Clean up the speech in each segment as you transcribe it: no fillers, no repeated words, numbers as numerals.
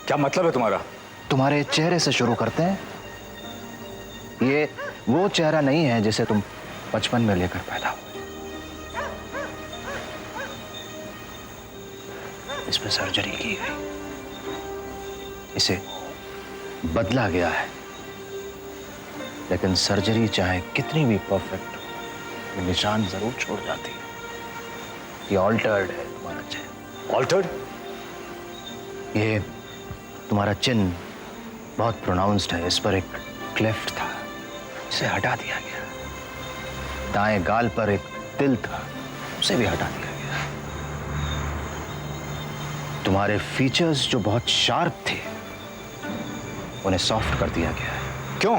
क्या मतलब है तुम्हारा? तुम्हारे चेहरे से शुरू करते हैं। ये वो चेहरा नहीं है जिसे तुम बचपन में लेकर पैदा हुए। इस पे सर्जरी की गई, इसे बदला गया है, लेकिन सर्जरी चाहे कितनी भी परफेक्ट हो, ये निशान जरूर छोड़ जाती है। ये ऑल्टर्ड है तुम्हारा चेहरा। ऑल्टर्ड? ये तुम्हारा चिन्ह बहुत प्रोनाउंस्ड है, इस पर एक क्लेफ्ट था, इसे हटा दिया गया। दाएं गाल पर एक तिल था, उसे भी हटा दिया गया। तुम्हारे फीचर्स जो बहुत शार्प थे, उन्हें सॉफ्ट कर दिया गया है। क्यों?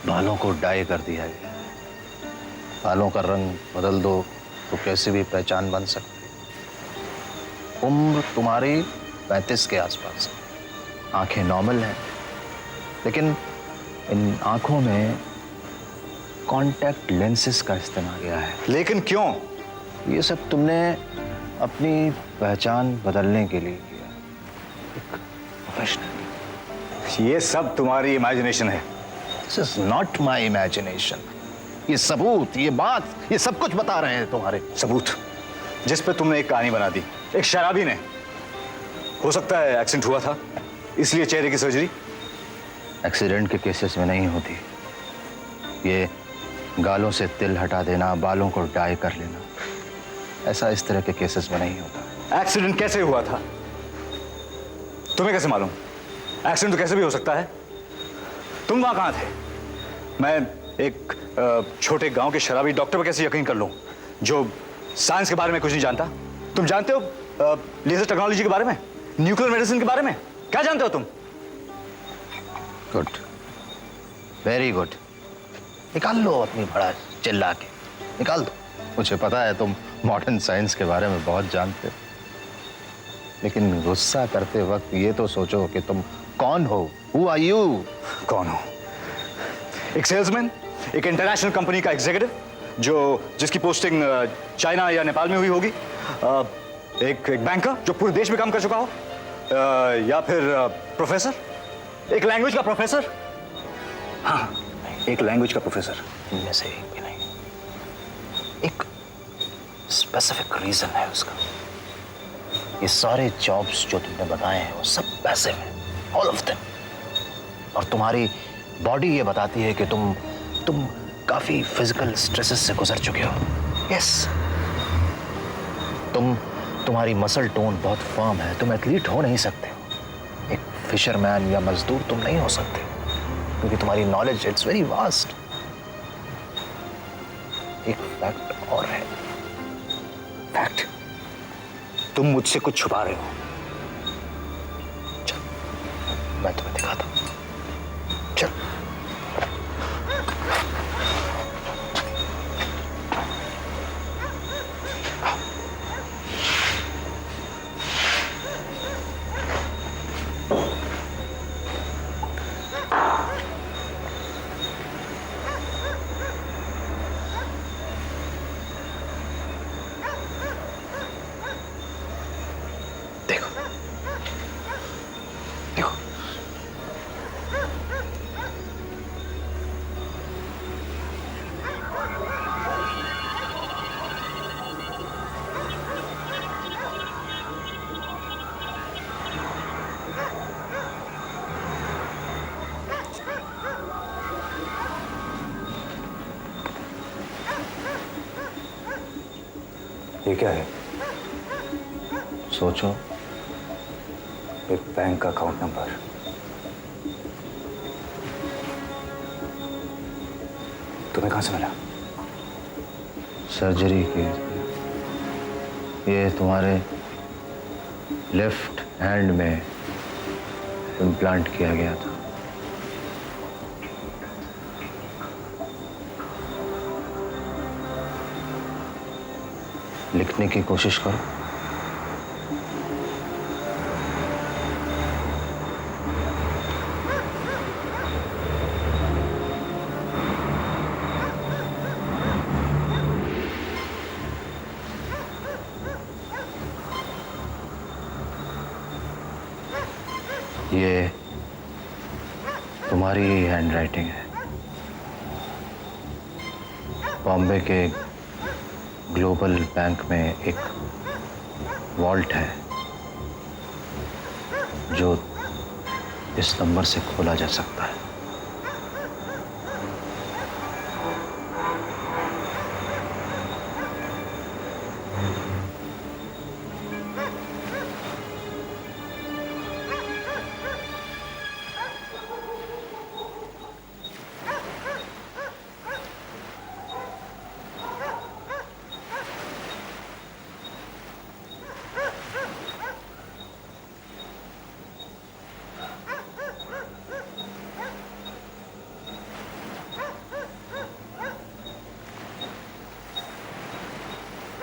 बालों को डाई कर दिया गया है। बालों का रंग बदल दो तो कैसे भी पहचान बन सकती है। उम्र तुम्हारी 35 के आसपास है। आंखें नॉर्मल हैं, लेकिन इन आंखों में कॉन्टैक्ट लेंसेज का इस्तेमाल किया है। लेकिन क्यों? ये सब तुमने अपनी पहचान बदलने के लिए किया, एक प्रोफेशनल। ये सब तुम्हारी इमेजिनेशन है। This is not my imagination. ये सबूत, ये बात, ये सब कुछ बता रहे हैं तुम्हारे सबूत जिस पे तुमने एक कहानी बना दी, एक शराबी ने। हो सकता है एक्सीडेंट हुआ था, इसलिए चेहरे की सर्जरी। एक्सीडेंट के केसेस में नहीं होती। ये गालों से तिल हटा देना, बालों को डाई कर लेना, ऐसा इस तरह के केसेस में नहीं होता। एक्सीडेंट कैसे हुआ था तुम्हें कैसे मालूम? एक्सीडेंट तो कैसे भी हो सकता है। तुम वहां कहां थे? मैं एक छोटे गांव के शराबी डॉक्टर पर कैसे यकीन कर लूं, जो साइंस के बारे में कुछ नहीं जानता? तुम जानते हो लेजर टेक्नोलॉजी के बारे में, न्यूक्लियर मेडिसिन के बारे में? क्या जानते हो तुम? Good, very good. निकाल लो अपनी भड़ा चिल्ला के, निकाल दो। मुझे पता है तुम मॉडर्न साइंस के बारे में बहुत जानते हो, लेकिन गुस्सा करते वक्त ये तो सोचो कि तुम कौन हो। Who are you? कौन हो? एक सेल्समैन, एक इंटरनेशनल कंपनी का एग्जीक्यूटिव जिसकी पोस्टिंग चाइना या नेपाल में हुई होगी, एक बैंकर जो पूरे देश में काम कर चुका हो, या फिर प्रोफेसर, एक लैंग्वेज का प्रोफेसर। हाँ, एक लैंग्वेज का प्रोफेसर। इनमें से एक भी नहीं। एक स्पेसिफिक रीजन है उसका। ये सारे जॉब्स जो तुमने बताए हैं वो सब पैसिव हैं, ऑल ऑफ देम। और तुम्हारी बॉडी ये बताती है कि तुम काफी फिजिकल स्ट्रेसेस से गुजर चुके हो। यस, तुम्हारी मसल टोन बहुत फर्म है। तुम एथलीट हो नहीं सकते हो, एक फिशरमैन या मजदूर तुम नहीं हो सकते, क्योंकि तुम्हारी नॉलेज इट्स वेरी वास्ट। एक फैक्ट और है। फैक्ट? तुम मुझसे कुछ छुपा रहे हो। चल, मैं तुम्हें दिखाता हूं। चल। देखो, देखो। ये क्या है? सोचो। एक बैंक का अकाउंट नंबर। तुम्हें कहां से मिला? सर्जरी की। ये तुम्हारे लेफ्ट हैंड में इम्प्लांट किया गया था। लिखने की कोशिश करो। ये तुम्हारी ही हैंडराइटिंग है। बॉम्बे के ग्लोबल बैंक में एक वॉल्ट है जो इस नंबर से खोला जा सकता है।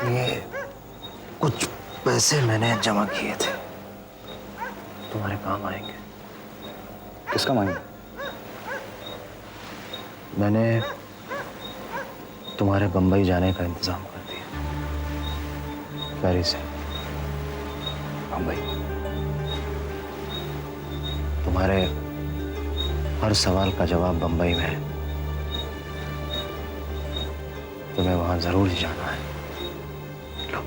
ये कुछ पैसे मैंने जमा किए थे, तुम्हारे काम आएंगे। किसका मांगे? मैंने तुम्हारे बंबई जाने का इंतजाम कर दिया, फेरी से। बम्बई? तुम्हारे हर सवाल का जवाब बंबई में है। तुम्हें वहां जरूर जाना है। लो।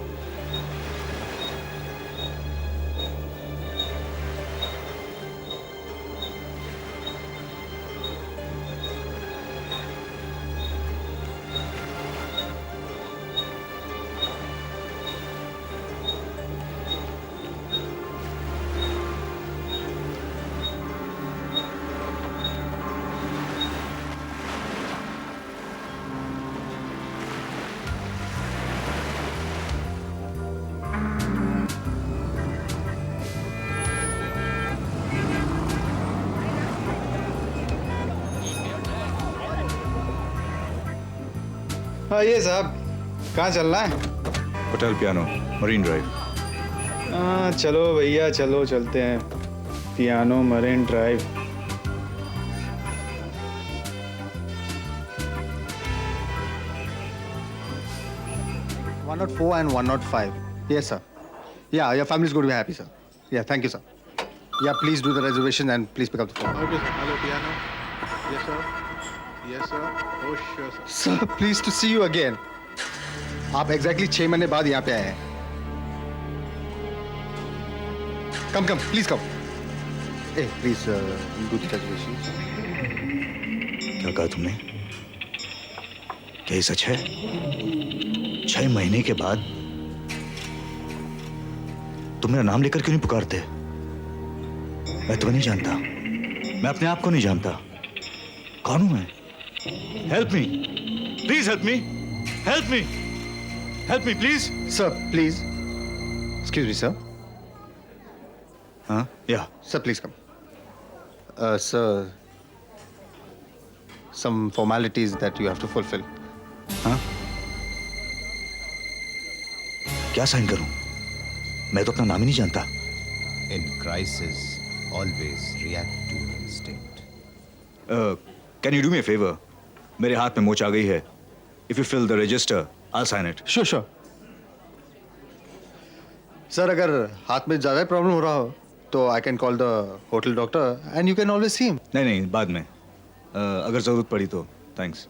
हाँ ये साहब, कहाँ चलना है? Hotel piano, marine drive. हाँ चलो भैया, चलो चलते हैं। Piano marine drive. One not 4 and 105. Yes, sir. Yeah, your family is going to be happy, sir. Yeah, thank you, sir. Yeah, please do the reservation and please pick up the phone. Okay, hello, piano. Yes, sir. Yes, sir. Oh, sure, sir. Sir, pleased to see you again. आप exactly 6 महीने बाद यहाँ पे आए हैं. Come, please come. Hey, please do the reservation. क्या कहा तुमने? क्या ये सच है? 6 महीने के बाद तुम मेरा नाम लेकर क्यों नहीं पुकारते? मैं तुम्हें नहीं जानता, मैं अपने आप को नहीं जानता। कौन हूं मैं? Help me, please help me, help me, help me please. Sir, please. Excuse me, sir. हाँ, या Sir, please come. Sir, some formalities that you have to fulfill. हाँ? क्या साइन करूं? मैं तो अपना नाम ही नहीं जानता। In crisis, always react to instinct. Can you do me a favour? मेरे हाथ में मोच आ गई है। If you fill the register, I sign it. Sure. Sir, अगर हाथ में ज़्यादा प्रॉब्लम हो रहा हो तो I can call the hotel doctor and you can always see him. नहीं, बाद में। अगर जरूरत पड़ी तो thanks.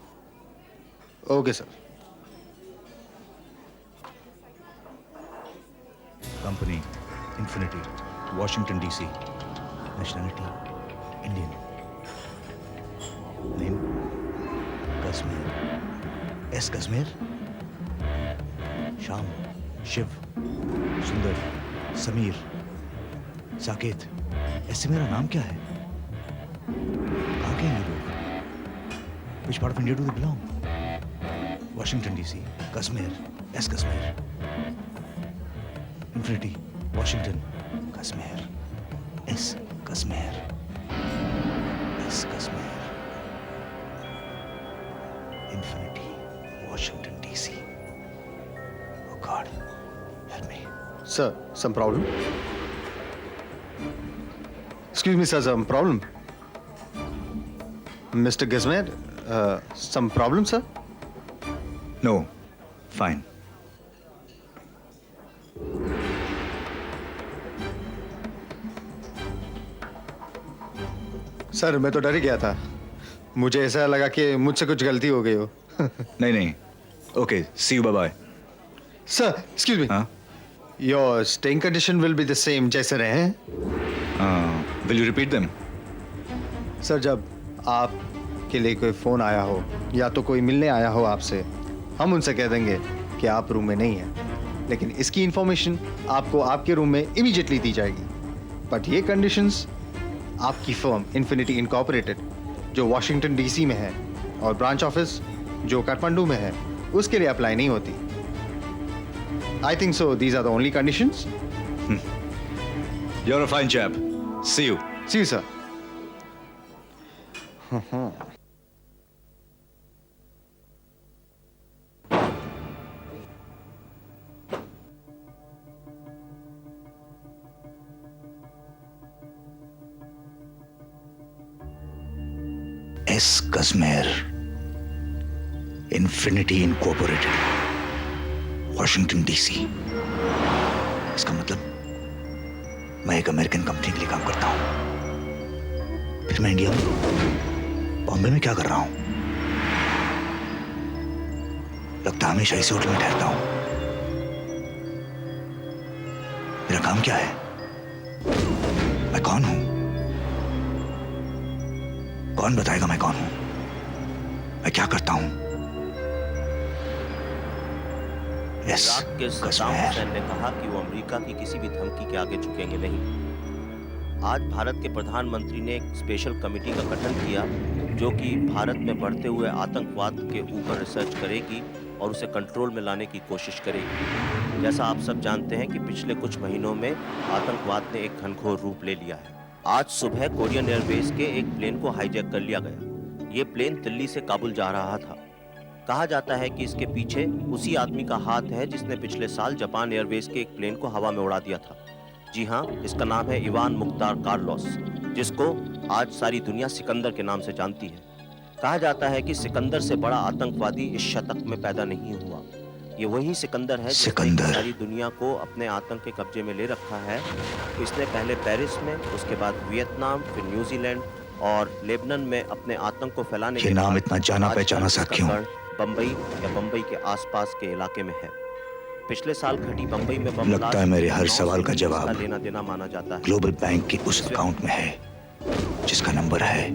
Okay sir. Company Infinity, Washington DC, nationality Indian, name Kashmir, S Kashmir, Shyam, Shiv, सुंदर, समीर, साकेत। ऐसे मेरा नाम क्या है? कहाँ के हैं ये लोग? Which part of India do they belong? Washington DC, Kashmir, S Kashmir, Infinity, Washington, Kashmir, S Kashmir, S Kashmir, Infinity, Washington DC. Oh God, help me. Sir, some problem? Excuse me, sir, some problem? Mr. Gizmed, some problem, sir? No, fine. Sir मैं तो डर ही गया था, मुझे ऐसा लगा कि मुझसे कुछ गलती हो गई हो। नहीं नहीं, okay, see you, bye bye. Sir excuse me, हाँ, your staying condition will be the same जैसे रहे हैं। Will you repeat them? Sir जब आपके लिए कोई फ़ोन आया हो या तो कोई मिलने आया हो आपसे, हम उनसे कह देंगे कि आप रूम में नहीं हैं, लेकिन इसकी इंफॉर्मेशन आपको आपके रूम में इमीडिएटली दी जाएगी। बट ये कंडीशंस आपकी फर्म इन्फिनिटी इनकॉर्पोरेटेड जो वॉशिंगटन डीसी में है और ब्रांच ऑफिस जो काठमांडू में है उसके लिए अप्लाई नहीं होती। I think so these are the only conditions. You are a fine chap, see you. See you sir. S Kashmir, Infinity Incorporated, Washington DC. इसका मतलब मैं एक अमेरिकन कंपनी के लिए काम करता हूं। फिर मैं इंडिया में बॉम्बे में क्या कर रहा हूं? लगता है हमेशा इसी होटल में ठहरता हूं। मेरा काम क्या है? मैं कौन हूं? कौन बताएगा मैं कौन हूं? मैं क्या करता हूं? इराक के सद्दाम हुसैन ने कहा कि वो अमेरिका की किसी भी धमकी के आगे झुकेंगे नहीं। आज भारत के प्रधानमंत्री ने एक स्पेशल कमेटी का गठन किया जो कि भारत में बढ़ते हुए आतंकवाद के ऊपर रिसर्च करेगी और उसे कंट्रोल में लाने की कोशिश करेगी। जैसा आप सब जानते हैं कि पिछले कुछ महीनों में आतंकवाद ने एक घनघोर रूप ले लिया है। आज सुबह कोरियन एयरवेज के एक प्लेन को हाईजैक कर लिया गया। ये प्लेन दिल्ली से काबुल जा रहा था। कहा जाता है कि इसके पीछे उसी आदमी का हाथ है जिसने पिछले साल जापान एयरवेज के एक प्लेन को हवा में उड़ा दिया था। जी हाँ, इसका नाम है इवान मुख्तार कार्लोस, जिसको आज सारी दुनिया सिकंदर के नाम से जानती है। कहा जाता है कि सिकंदर से बड़ा आतंकवादी इस शतक में पैदा नहीं हुआ। ये वही सिकंदर है जिसने सारी दुनिया को अपने आतंक के कब्जे में ले रखा है। इसने पहले पेरिस में, उसके बाद वियतनाम, फिर न्यूजीलैंड और लेबनान में अपने आतंक को फैलाने के नाम इतना जाना पहचाना सा क्यों? बंबई या बंबई के आसपास के इलाके में है। पिछले साल घटी बंबई में बम लगता है मेरे हर सवाल का जवाब लेना देना माना जाता है। ग्लोबल बैंक के उस अकाउंट में है जिसका नंबर है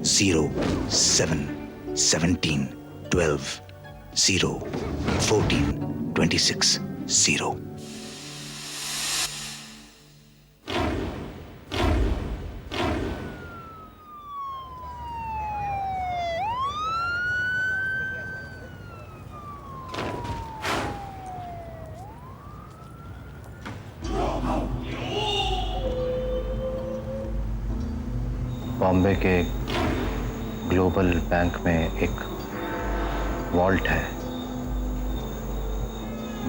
0 7 17 12 0 14 26 0। बॉम्बे के ग्लोबल बैंक में एक वॉल्ट है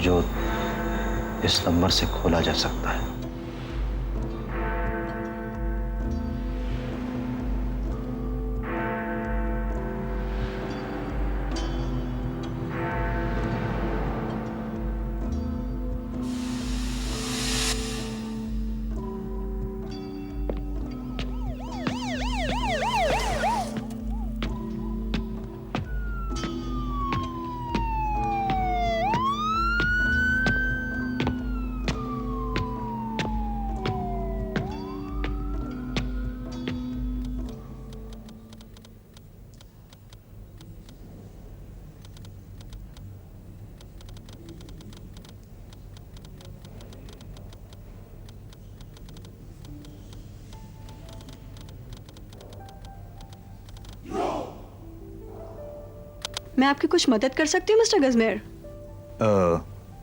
जो इस नंबर से खोला जा सकता है। मैं आपकी कुछ मदद कर सकती हूँ mister Gajmer?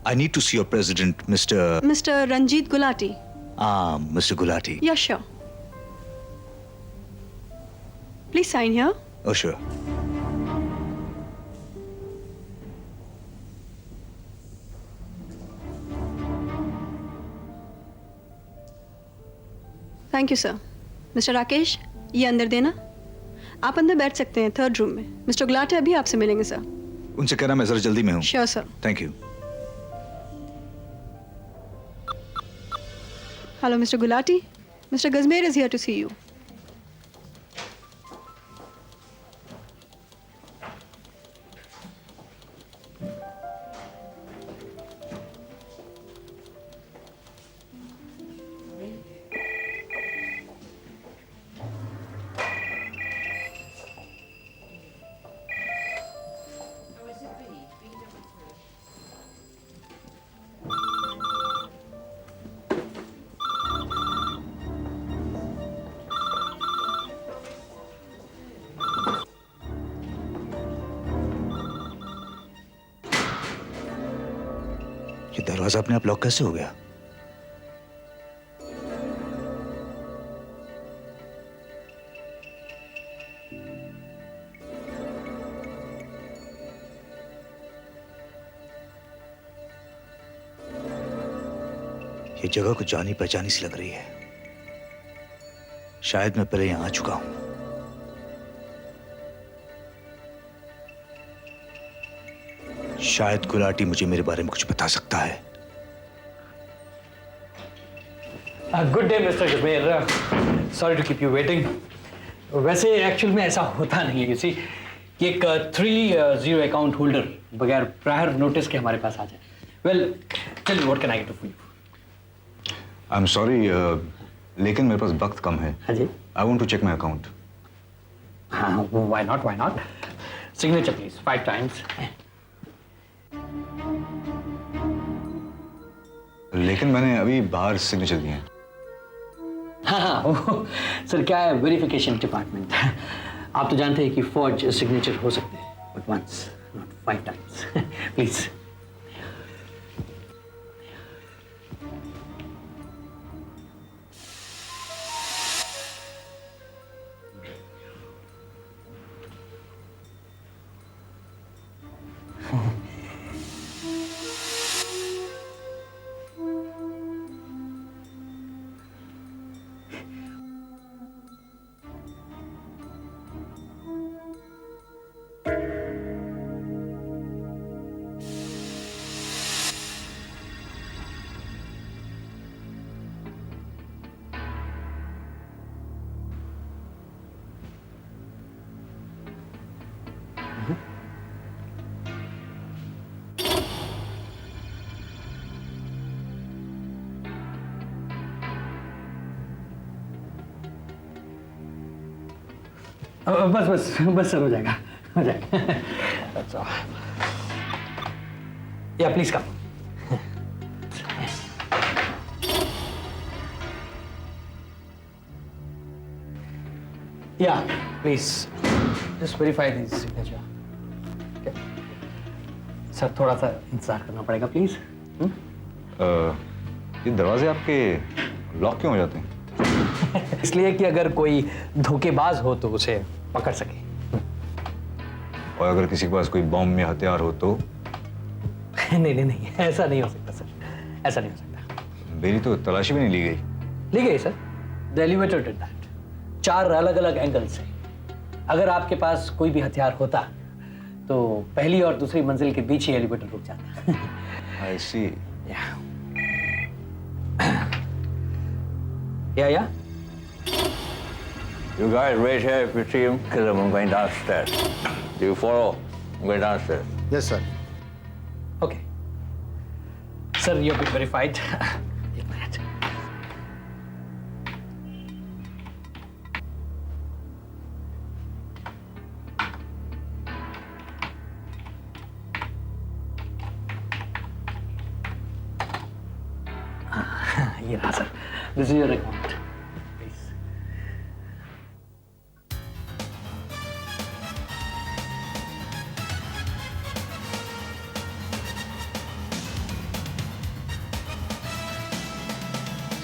I need to see your president, mister Ranjit Gulati. Mr. Gulati. Yeah, sure. Please sign here. Oh, sure. Thank you sir. Mister Rakesh, ये अंदर देना। आप अंदर बैठ सकते हैं 3rd रूम में। मिस्टर गुलाटी अभी आपसे मिलेंगे सर। उनसे कहना मैं जरा जल्दी में हूँ। Sure sir. Thank you. Hello mister Gulati, mister Gajmer is here to see you. ये दरवाजा अपने आप लॉक कैसे हो गया? ये जगह कुछ जानी पहचानी सी लग रही है। शायद मैं पहले यहां आ चुका हूं। शायद गुलाटी मुझे मेरे बारे में कुछ बता सकता है। Good day mister Kashmir, sorry to keep you waiting. वैसे एक्चुअल में ऐसा होता नहीं है किसी कि एक 3-0 अकाउंट होल्डर बगैर प्रायर नोटिस के हमारे पास आ जाए। Well tell me what can I do for you? I am sorry, लेकिन मेरे पास वक्त कम है। हाँ जी। I want to check my account. हाँ, why not? Signature please 5 times. लेकिन मैंने अभी बाहर सिग्नेचर दिए हैं। हाँ, सर क्या है, वेरिफिकेशन डिपार्टमेंट। आप तो जानते हैं कि फॉर्ज सिग्नेचर हो सकते हैं, but once not 5 times. Please. बस सर, हो जाएगा। That's all. Yeah, please come. Yeah, please. Just verify this signature. Okay. Sir थोड़ा सा इंतजार करना पड़ेगा, प्लीज। ये दरवाजे आपके लॉक क्यों हो जाते हैं? इसलिए कि अगर कोई धोखेबाज हो तो उसे पकड़ सके। और अगर किसी के पास कोई बॉम्ब या हथियार हो तो? नहीं, ऐसा नहीं हो सकता सर, ऐसा नहीं हो सकता। मेरी तो तलाशी भी नहीं ली गई। ली गई sir, the elevator did that, 4 अलग अलग एंगल से। अगर आपके पास कोई भी हथियार होता तो पहली और दूसरी मंजिल के बीच ही एलिवेटर रुक जाता। I see. Yeah. You guys wait here if you see him, because I'm going downstairs. Do you follow? I'm going downstairs. Yes sir. Okay. Sir, you have been verified. एक मिनट। ये रहा sir, this is your account.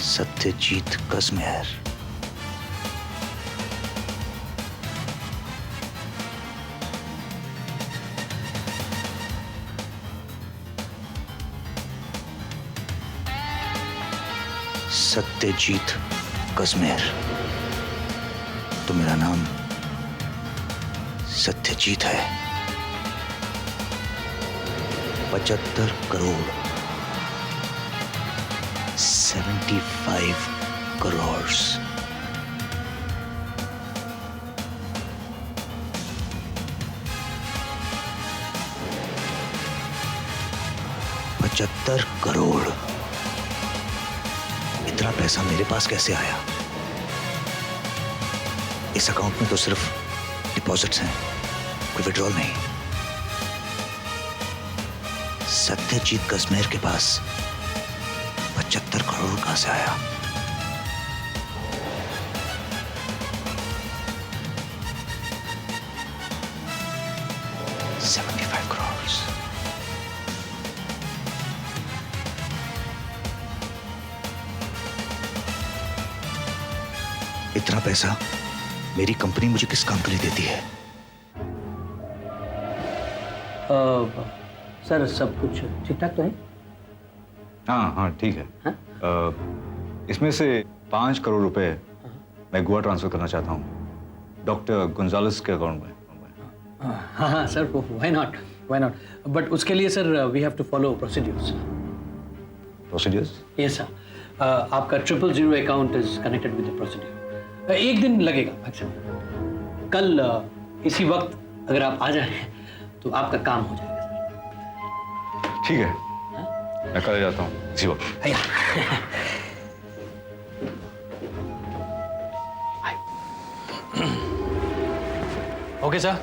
Satyajit Kashmir. Satyajit Kashmir. तो मेरा नाम सत्यजीत है। 75 crore 75 crores। $75 crore. इतना पैसा मेरे पास कैसे आया? इस अकाउंट में तो सिर्फ डिपॉजिट्स हैं, कोई विड्रॉल नहीं। सत्यजीत कश्मीर के पास 75 करोड़ कहां से आया? $75 crores। इतना पैसा मेरी कंपनी मुझे किस काम के लिए देती है? सर सब कुछ ठीक ठाक तो है? हाँ हाँ ठीक है। इसमें से 5 करोड़ रुपए मैं गोवा ट्रांसफर करना चाहता हूँ डॉक्टर गुंजालेस के अकाउंट में। हाँ हाँ सर, व्हाई नॉट, बट उसके लिए sir we have to follow procedures. Procedures? Yes sir, आपका 000 account is connected with the procedure. एक दिन लगेगा मैक्सिमम। कल इसी वक्त अगर आप आ जाएं तो आपका काम हो जाएगा सर। ठीक है, मैं कल जाता हूँ इसी वक्त। भैया Okay, sir.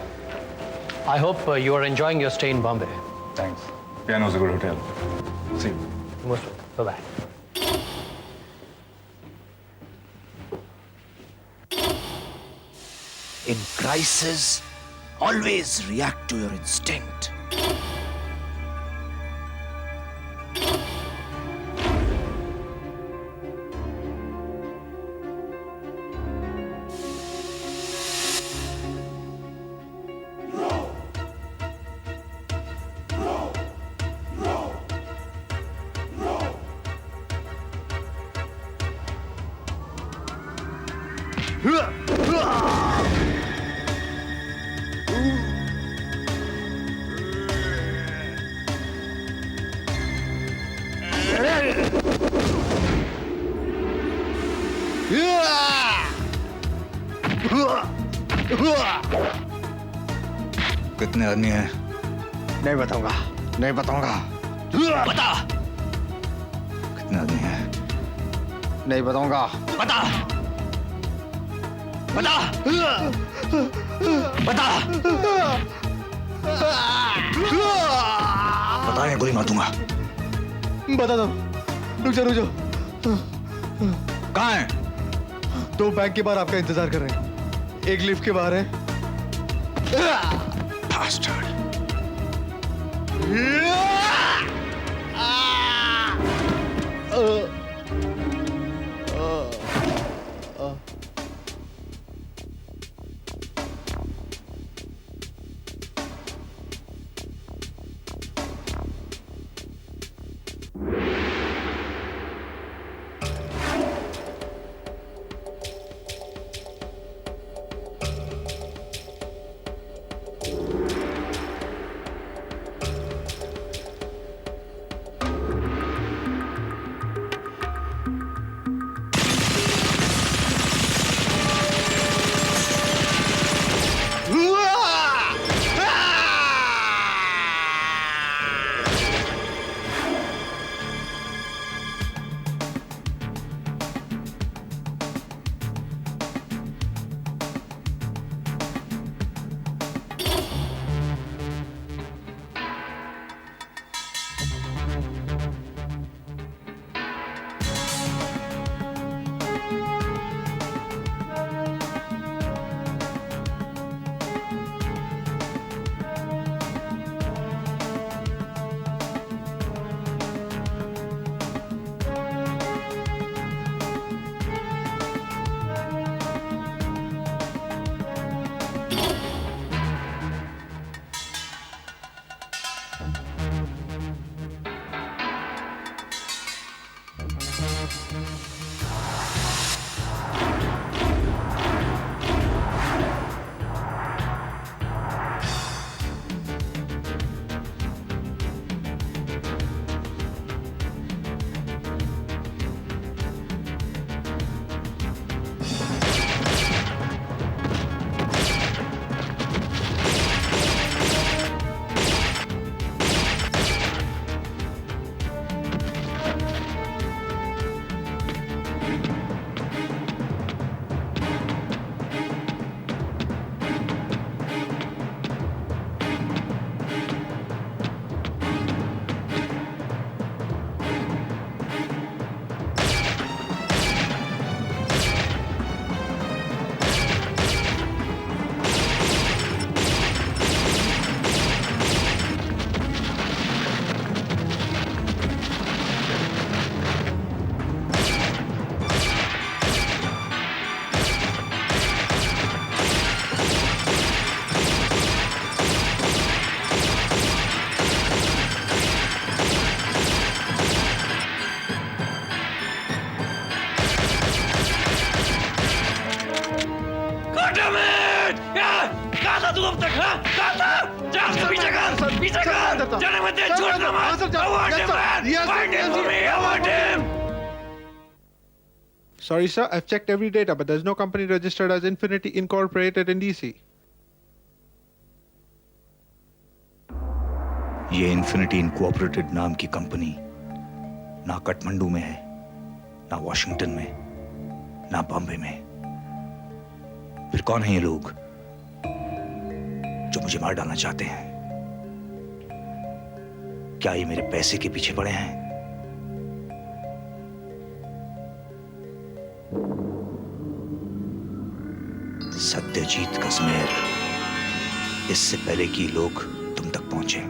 I hope you are enjoying your stay in Bombay. Thanks. Piano is a good hotel. See you. Most welcome. Bye-bye. In crisis, always react to your instinct. कितने आदमी हैं? नहीं बताऊंगा, नहीं बताऊंगा। बता। कितने आदमी हैं? नहीं बताऊंगा। बता। बता। बता। बता या गोली मार दूंगा। बता दो। रुक जाओ। कहाँ है? 2 बैंक के बाहर आपका इंतजार कर रहे हैं। एक लिफ्ट के बाहर है। Bastard. damn it! कहाँ था तू अब तक? हाँ? कहाँ था? जा उसके पीछे कर! जाने मत दे, छोड़ना मत! I want him, man! Find him for me, I want him! Sorry, sir. I've checked every data, but there's no company registered as Infinity Incorporated in DC. ये इन्फिनिटी इनकॉर्पोरेटेड नाम की कंपनी ना काठमांडू में है, ना वॉशिंगटन में, ना बॉम्बे में। फिर कौन है ये लोग जो मुझे मार डालना चाहते हैं? क्या ये मेरे पैसे के पीछे पड़े हैं? सत्यजीत कश्मीर, इससे पहले कि लोग तुम तक पहुंचे,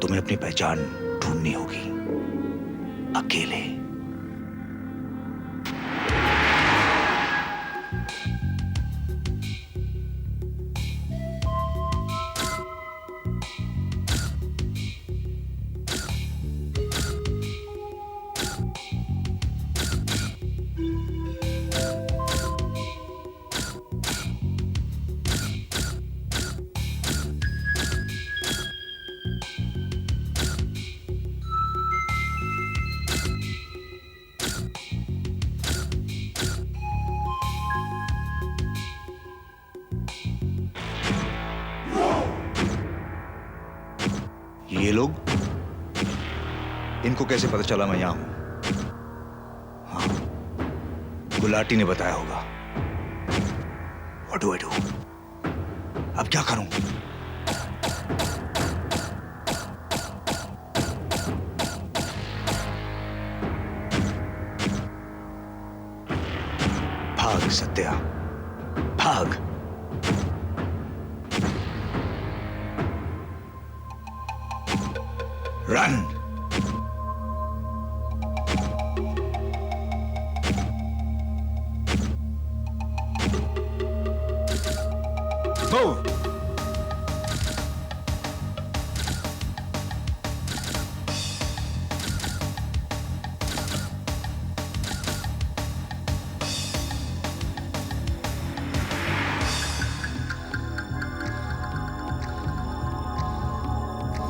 तुम्हें अपनी पहचान ढूंढनी होगी, अकेले। ये लोग, इनको कैसे पता चला मैं यहां हूं? हाँ, गुलाटी ने बताया होगा। What do I do? अब क्या करूं? भाग सत्या, भाग। Run! Move!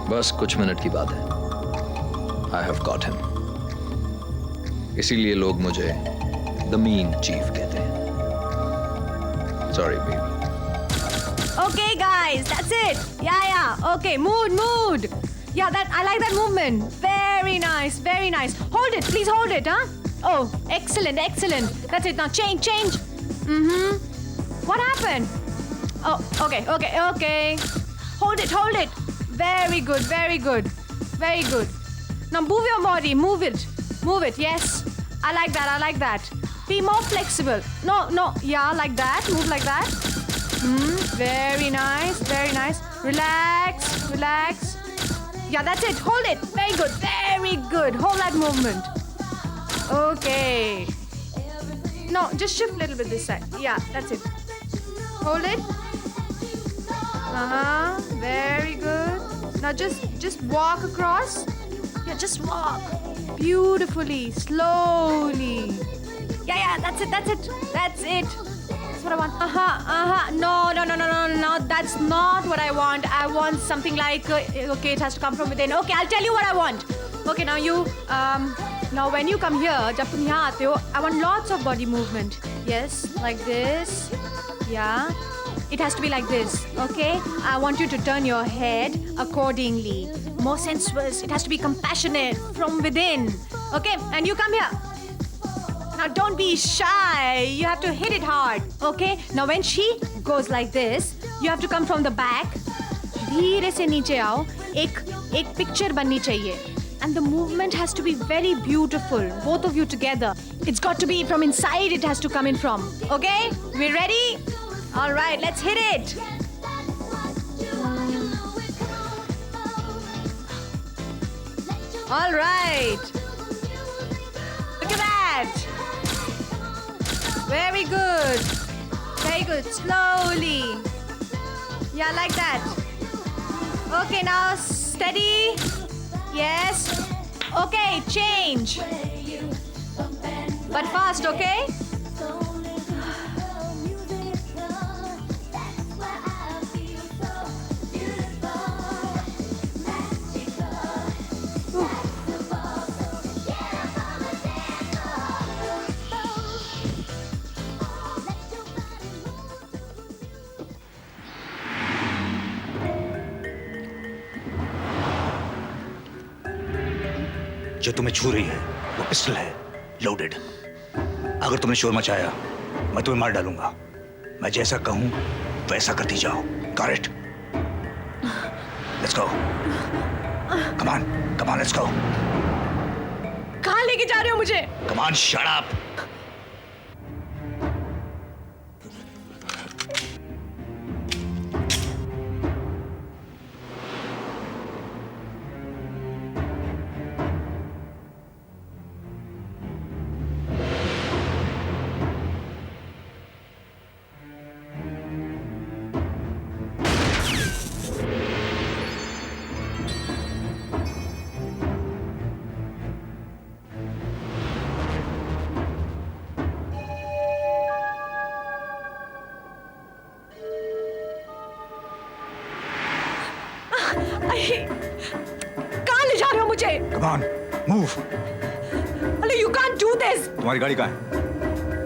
बस कुछ मिनट की बात है। I have got him. इसीलिए लोग मुझे द मीन चीफ कहते हैं। Sorry baby. Okay, guys, that's it. Yeah. Okay, mood. Yeah, I like that movement. Very nice, very nice. Hold it, please hold it, huh? Oh, excellent. That's it. Now change. What happened? Oh, okay. Hold it. Very good. Now move your body, move it. Yes, I like that. Be more flexible. No. Yeah, like that. Move like that. Very nice. Relax. Yeah, that's it. Hold it. Very good. Hold that movement. Okay. No, just shift a little bit this side. Yeah, that's it. Hold it. Very good. Now just walk across. Yeah, just walk. Beautifully, slowly. Yeah, that's it. That's what I want. No, that's not what I want. I want something like, okay, it has to come from within. Okay, I'll tell you what I want. Okay, now you, now when you come here, जब तुम यहाँ आते हो, I want lots of body movement. Yes, like this. Yeah. It has to be like this, okay? I want you to turn your head accordingly. More sensuous. It has to be compassionate from within. Okay? And you come here. Now don't be shy. You have to hit it hard. Okay? Now when she goes like this, you have to come from the back. धीरे से नीचे आओ. एक picture बननी चाहिए. And the movement has to be very beautiful. Both of you together. It's got to be from inside. It has to come in from. Okay? We ready? All right, let's hit it. All right. Look at that. Very good. Slowly. Yeah, like that. Okay, now steady. Yes. Okay, change. But fast, okay? जो तुम्हें छू रही है वो pistol है, loaded. अगर तुमने शोर मचाया मैं तुम्हें मार डालूंगा। मैं जैसा कहूं वैसा करती जाओ। Got it? Let's go. Come on, let's go. कहाँ लेके जा रहे हो मुझे? Come on, shut up. कहाँ ले जा रहे हो मुझे? Come on, move. अरे you can't do this. तुम्हारी गाड़ी कहाँ है?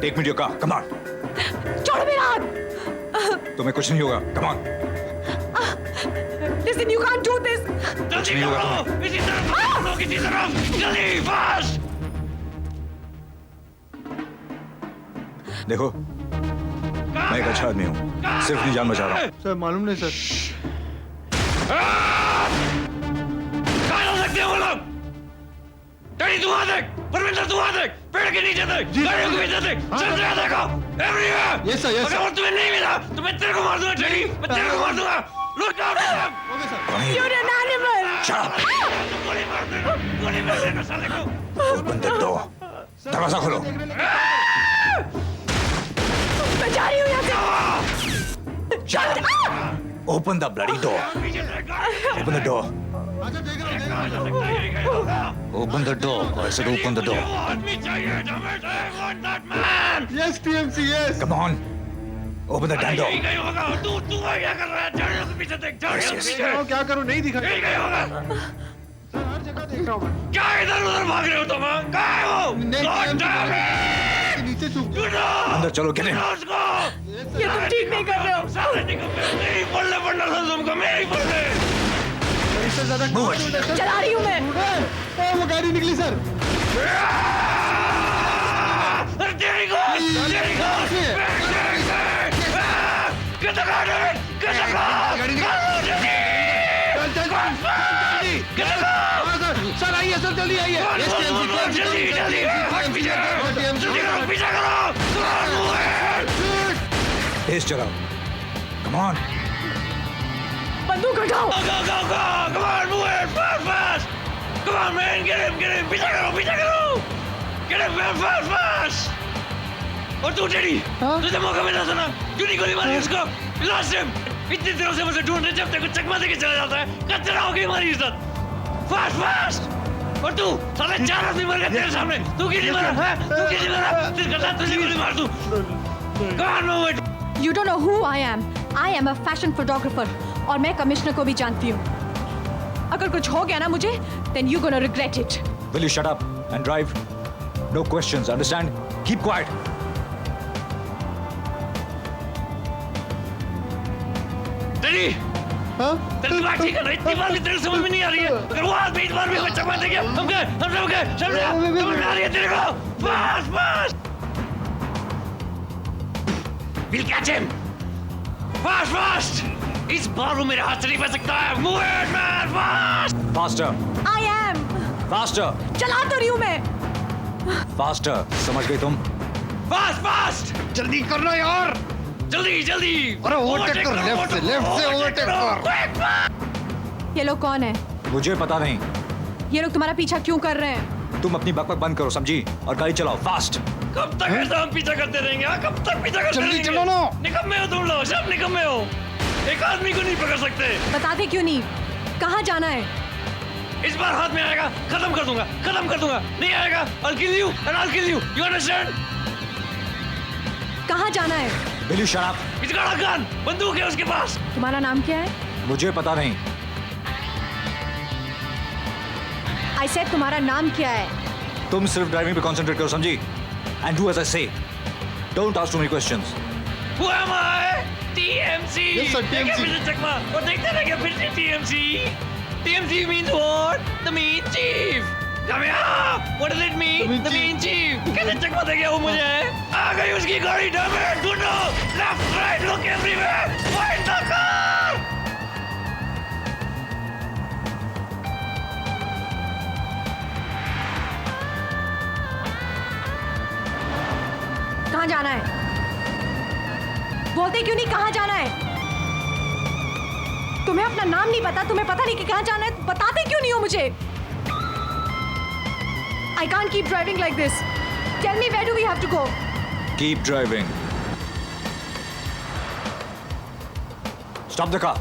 Take me to your car. Come on. छोड़ो मेरा हाथ. तुम्हें कुछ नहीं होगा। Come on. Listen, you can't do this. कुछ नहीं होगा तुम्हें। किसी तरफ जल्दी फास्ट। देखो मैं एक अच्छा आदमी हूँ, सिर्फ अपनी जान बचा रहा हूँ। सर मालूम नहीं सर। कहाँ हो सकते हैं वो लोग? डैडी तू वहाँ देख, परमिंदर तू वहाँ देख, पेड़ के नीचे देख, गाड़ियों के पीछे देख, सब जगह देखो, everywhere। Yes sir, yes अगर sir। वो तुम्हें नहीं मिला तो मैं तेरे को मार दूंगा डैडी, मैं तेरे को मार दूंगा। Look out for them। Okay sir. You're an animal. Shut up. गोली मार देना साले को। Open the door. दरवाजा खोलो। मैं जा रही हूँ यहाँ से. Shut up. Open the bloody door. Open the door. अच्छा देख रहा हूँ। Open the door. I said open the door. Yes TMC yes। Come on. Open the damn door. तू क्या कर रहा है? झाड़ियों के पीछे देख, झाड़ियों के देख रहा पीछे। हूँ क्या करूँ नहीं दिखा। यही कहीं होगा। सर हर जगह देख रहा हूँ मैं। क्या इधर उधर भाग रहे हो तुम? कहाँ है वो? नहीं, God damn it! नीचे छुप। You know! अंदर चलो, get in. उसको! ये तुम ठीक नहीं कर रहे हो. साले निकम्मे, नहीं पढ़ने पड़ना था तुमको, मैं ही पढ़ने। इससे ज्यादा Move it. चला रही हूँ मैं. वो गाड़ी निकली सर। अरे तेरी को! तेरी को! Get the car, David! Get the car! गाड़ी निकल। चल चल जल्दी। Get the car! हाँ सर सर आइए सर जल्दी आइए। Yes TMC जल्दी, जल्दी! हट पीछे करो! जल्दी करो, पीछे करो! Come on, move it! तेज चलाओ। Come on. बंदूक हटाओ. Go, go, go, go! Come on, move it! Fast, fast! Come on, man! Get him, get him! पीछे करो, पीछे करो! Get him, man! Fast, fast! और तू टेडी, तुझे मौका मिला था ना? क्यों नहीं गोली मारी उसको? Last time! इतनी दिनों से मुझे ढूंढ रहे, जब तक चकमा देके चला जाता है, कचरा हो गई हमारी इज्जत। Fast, fast! और तू, साले 4 आदमी मर गए तेरे सामने, तू क्यों नहीं मरा? हैं? तू क्यों नहीं मरा? तेरे गला तुझे गोली मार दूं। Come on, move it! You don't know who I am. I am a fashion photographer. और मैं कमिश्नर को भी जानती हूँ. अगर कुछ हो गया ना मुझे, then you're gonna regret it. Will you shut up and drive? No questions, understand? Keep quiet. Teddy, तेरे दिमाग ठीक है ना? इतनी बार भी तेरे समझ में नहीं आ रही है। अगर वो आदमी इस बार भी हमें चकमा देंगे, हम गए, हम सब गए, समझ में आ रही है तेरे को? Fast, fast! We'll catch him! Fast, fast! इस बार वो मेरे हाथ से नहीं बच सकता है। Move it, man! Fast! Faster, I am. faster, चला तो रही हूँ मैं. faster. समझ गई तुम? Fast, fast! जल्दी करना यार। जल्दी, जल्दी! अरे overtake कर, left से overtake कर। ये लोग कौन है? मुझे पता नहीं। ये लोग तुम्हारा पीछा क्यों कर रहे हैं? तुम अपनी बकबक बंद करो, समझी? और गाड़ी चलाओ, फास्ट। कब तक ऐसा हम पीछा करते रहेंगे? हाँ, कब तक पीछा करते जल्दी रहेंगे? चलो ना। निकम्मे हो तुम लोग, सब निकम्मे हो। एक आदमी को नहीं पकड़ सकते। बताते क्यों नहीं? कहाँ जाना है? इस बार हाथ में आएगा, खत्म कर दूंगा, खत्म कर दूंगा। नहीं आएगा, I'll kill you and I'll kill you. You understand? कहाँ जाना है? Will you shut up? He's got a gun, बंदूक है उसके पास। तुम्हारा नाम क्या है? मुझे पता नहीं। I said तुम्हारा नाम क्या है? तुम सिर्फ ड्राइविंग पे कंसंट्रेट करो, समझी? And do as I say. Don't ask too many questions. Who am I? TMC. Yes, sir, TMC. देखिए फिर से चकमा, और देखते रहिए फिर से TMC. TMC means what? The main chief. What does it mean? The mean chief. कैसे चकमा दे गया वो मुझे? आ गई उसकी गाड़ी, damn it! ढूंढो, left, right, look everywhere. Find the car. कहाँ जाना है? बोलते क्यों नहीं कहाँ जाना है? तुम्हें अपना नाम नहीं पता, तुम्हें पता नहीं कि कहाँ जाना है, बताते क्यों नहीं हो मुझे? I can't keep driving like this. Tell me, where do we have to go? Keep driving. Stop the car.